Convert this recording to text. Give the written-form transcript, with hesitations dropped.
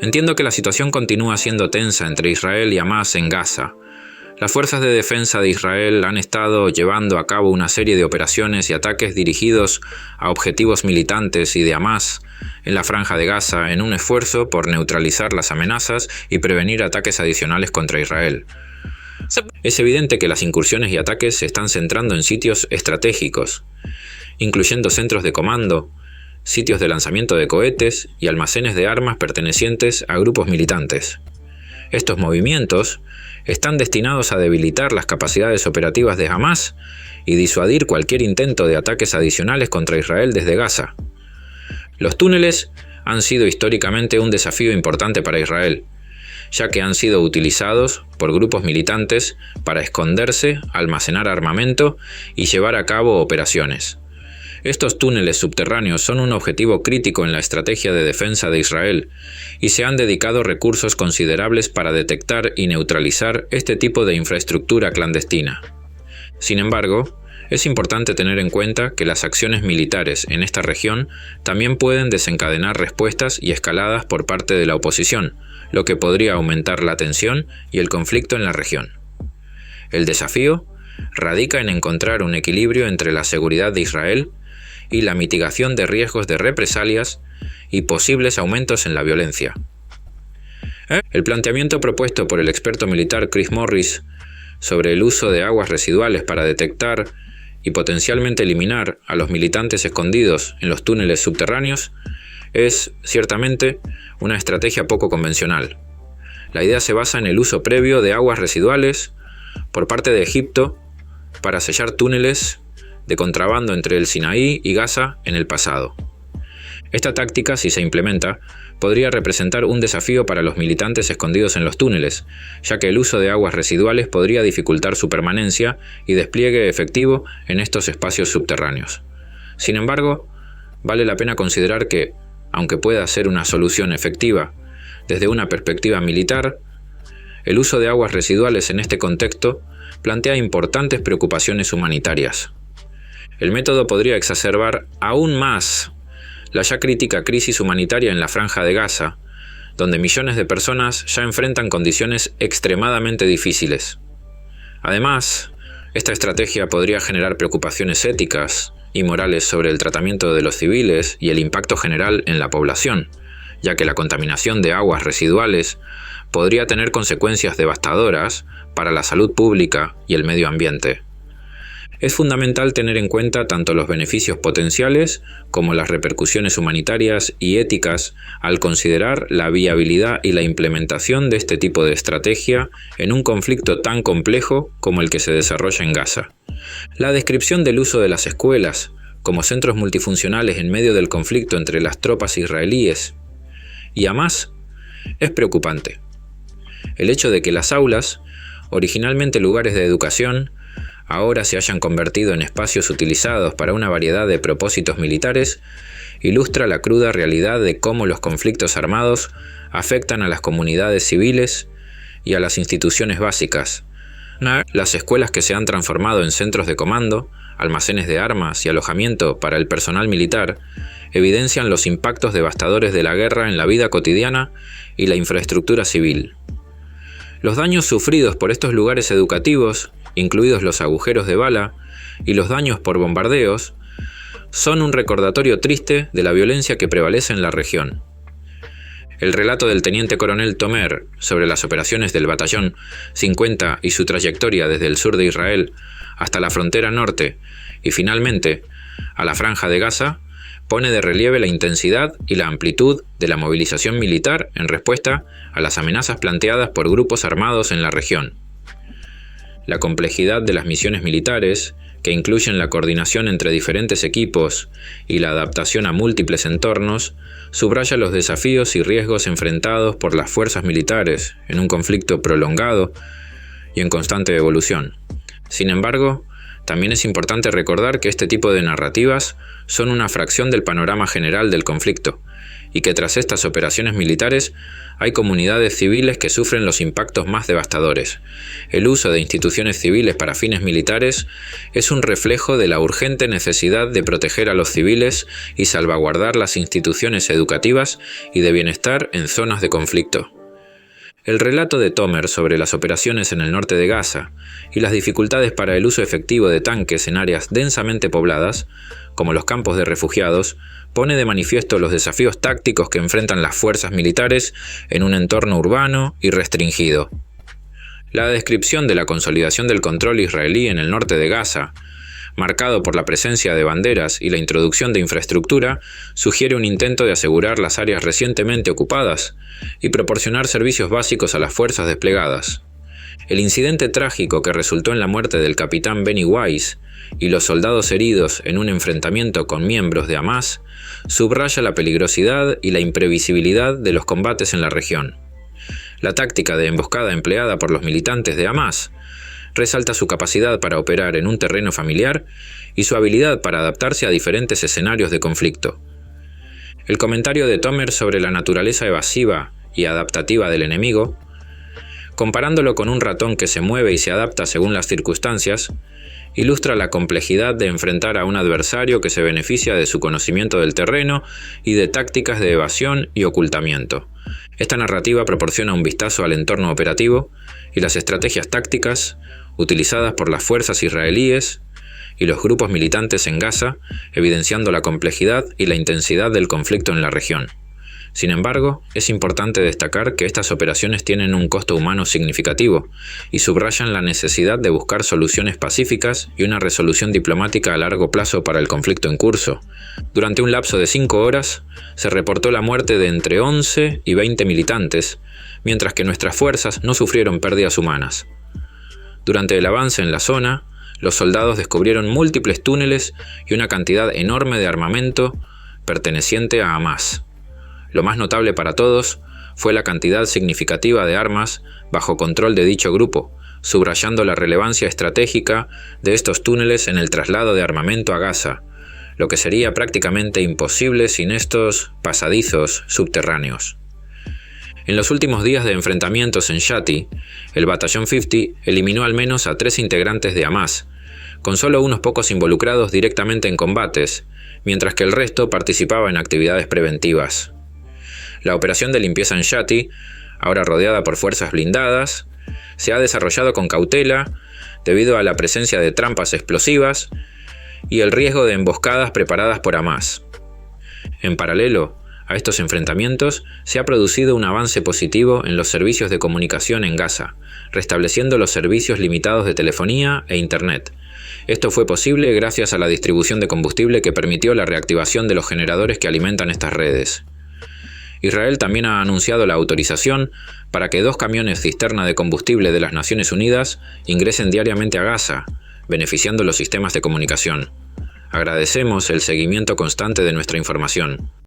Entiendo que la situación continúa siendo tensa entre Israel y Hamás en Gaza. Las fuerzas de defensa de Israel han estado llevando a cabo una serie de operaciones y ataques dirigidos a objetivos militantes y de Hamás en la franja de Gaza en un esfuerzo por neutralizar las amenazas y prevenir ataques adicionales contra Israel. Es evidente que las incursiones y ataques se están centrando en sitios estratégicos, incluyendo centros de comando, sitios de lanzamiento de cohetes y almacenes de armas pertenecientes a grupos militantes. Estos movimientos están destinados a debilitar las capacidades operativas de Hamás y disuadir cualquier intento de ataques adicionales contra Israel desde Gaza. Los túneles han sido históricamente un desafío importante para Israel, ya que han sido utilizados por grupos militantes para esconderse, almacenar armamento y llevar a cabo operaciones. Estos túneles subterráneos son un objetivo crítico en la estrategia de defensa de Israel y se han dedicado recursos considerables para detectar y neutralizar este tipo de infraestructura clandestina. Sin embargo, es importante tener en cuenta que las acciones militares en esta región también pueden desencadenar respuestas y escaladas por parte de la oposición, lo que podría aumentar la tensión y el conflicto en la región. El desafío radica en encontrar un equilibrio entre la seguridad de Israel y la mitigación de riesgos de represalias y posibles aumentos en la violencia. El planteamiento propuesto por el experto militar Chris Morris sobre el uso de aguas residuales para detectar y potencialmente eliminar a los militantes escondidos en los túneles subterráneos es, ciertamente, una estrategia poco convencional. La idea se basa en el uso previo de aguas residuales por parte de Egipto para sellar túneles de contrabando entre el Sinaí y Gaza en el pasado. Esta táctica, si se implementa, podría representar un desafío para los militantes escondidos en los túneles, ya que el uso de aguas residuales podría dificultar su permanencia y despliegue efectivo en estos espacios subterráneos. Sin embargo, vale la pena considerar que, aunque pueda ser una solución efectiva desde una perspectiva militar, el uso de aguas residuales en este contexto plantea importantes preocupaciones humanitarias. El método podría exacerbar aún más la ya crítica crisis humanitaria en la franja de Gaza, donde millones de personas ya enfrentan condiciones extremadamente difíciles. Además, esta estrategia podría generar preocupaciones éticas y morales sobre el tratamiento de los civiles y el impacto general en la población, ya que la contaminación de aguas residuales podría tener consecuencias devastadoras para la salud pública y el medio ambiente. Es fundamental tener en cuenta tanto los beneficios potenciales como las repercusiones humanitarias y éticas al considerar la viabilidad y la implementación de este tipo de estrategia en un conflicto tan complejo como el que se desarrolla en Gaza. La descripción del uso de las escuelas como centros multifuncionales en medio del conflicto entre las tropas israelíes y Hamás es preocupante. El hecho de que las aulas, originalmente lugares de educación, ahora se hayan convertido en espacios utilizados para una variedad de propósitos militares, ilustra la cruda realidad de cómo los conflictos armados afectan a las comunidades civiles y a las instituciones básicas. Las escuelas que se han transformado en centros de comando, almacenes de armas y alojamiento para el personal militar, evidencian los impactos devastadores de la guerra en la vida cotidiana y la infraestructura civil. Los daños sufridos por estos lugares educativos, incluidos los agujeros de bala y los daños por bombardeos, son un recordatorio triste de la violencia que prevalece en la región. El relato del teniente coronel Tomer sobre las operaciones del Batallón 50 y su trayectoria desde el sur de Israel hasta la frontera norte y finalmente a la franja de Gaza pone de relieve la intensidad y la amplitud de la movilización militar en respuesta a las amenazas planteadas por grupos armados en la región. La complejidad de las misiones militares, que incluyen la coordinación entre diferentes equipos y la adaptación a múltiples entornos, subraya los desafíos y riesgos enfrentados por las fuerzas militares en un conflicto prolongado y en constante evolución. Sin embargo, También es importante recordar que este tipo de narrativas son una fracción del panorama general del conflicto, y que tras estas operaciones militares hay comunidades civiles que sufren los impactos más devastadores. El uso de instituciones civiles para fines militares es un reflejo de la urgente necesidad de proteger a los civiles y salvaguardar las instituciones educativas y de bienestar en zonas de conflicto. El relato de Tomer sobre las operaciones en el norte de Gaza y las dificultades para el uso efectivo de tanques en áreas densamente pobladas, como los campos de refugiados, pone de manifiesto los desafíos tácticos que enfrentan las fuerzas militares en un entorno urbano y restringido. La descripción de la consolidación del control israelí en el norte de Gaza, marcado por la presencia de banderas y la introducción de infraestructura, sugiere un intento de asegurar las áreas recientemente ocupadas y proporcionar servicios básicos a las fuerzas desplegadas. El incidente trágico que resultó en la muerte del capitán Benny Weiss y los soldados heridos en un enfrentamiento con miembros de Hamás subraya la peligrosidad y la imprevisibilidad de los combates en la región. La táctica de emboscada empleada por los militantes de Hamás resalta su capacidad para operar en un terreno familiar y su habilidad para adaptarse a diferentes escenarios de conflicto. El comentario de Tomer sobre la naturaleza evasiva y adaptativa del enemigo, comparándolo con un ratón que se mueve y se adapta según las circunstancias, ilustra la complejidad de enfrentar a un adversario que se beneficia de su conocimiento del terreno y de tácticas de evasión y ocultamiento. Esta narrativa proporciona un vistazo al entorno operativo y las estrategias tácticas utilizadas por las fuerzas israelíes y los grupos militantes en Gaza, evidenciando la complejidad y la intensidad del conflicto en la región. Sin embargo, es importante destacar que estas operaciones tienen un costo humano significativo y subrayan la necesidad de buscar soluciones pacíficas y una resolución diplomática a largo plazo para el conflicto en curso. Durante un lapso de 5 horas, se reportó la muerte de entre 11 y 20 militantes, mientras que nuestras fuerzas no sufrieron pérdidas humanas. Durante el avance en la zona, los soldados descubrieron múltiples túneles y una cantidad enorme de armamento perteneciente a Hamás. Lo más notable para todos fue la cantidad significativa de armas bajo control de dicho grupo, subrayando la relevancia estratégica de estos túneles en el traslado de armamento a Gaza, lo que sería prácticamente imposible sin estos pasadizos subterráneos. En los últimos días de enfrentamientos en Shati, el Batallón 50 eliminó al menos a 3 integrantes de Hamás, con solo unos pocos involucrados directamente en combates, mientras que el resto participaba en actividades preventivas. La operación de limpieza en Shati, ahora rodeada por fuerzas blindadas, se ha desarrollado con cautela debido a la presencia de trampas explosivas y el riesgo de emboscadas preparadas por Hamás. En paralelo a estos enfrentamientos, se ha producido un avance positivo en los servicios de comunicación en Gaza, restableciendo los servicios limitados de telefonía e Internet. Esto fue posible gracias a la distribución de combustible que permitió la reactivación de los generadores que alimentan estas redes. Israel también ha anunciado la autorización para que 2 camiones cisterna de combustible de las Naciones Unidas ingresen diariamente a Gaza, beneficiando los sistemas de comunicación. Agradecemos el seguimiento constante de nuestra información.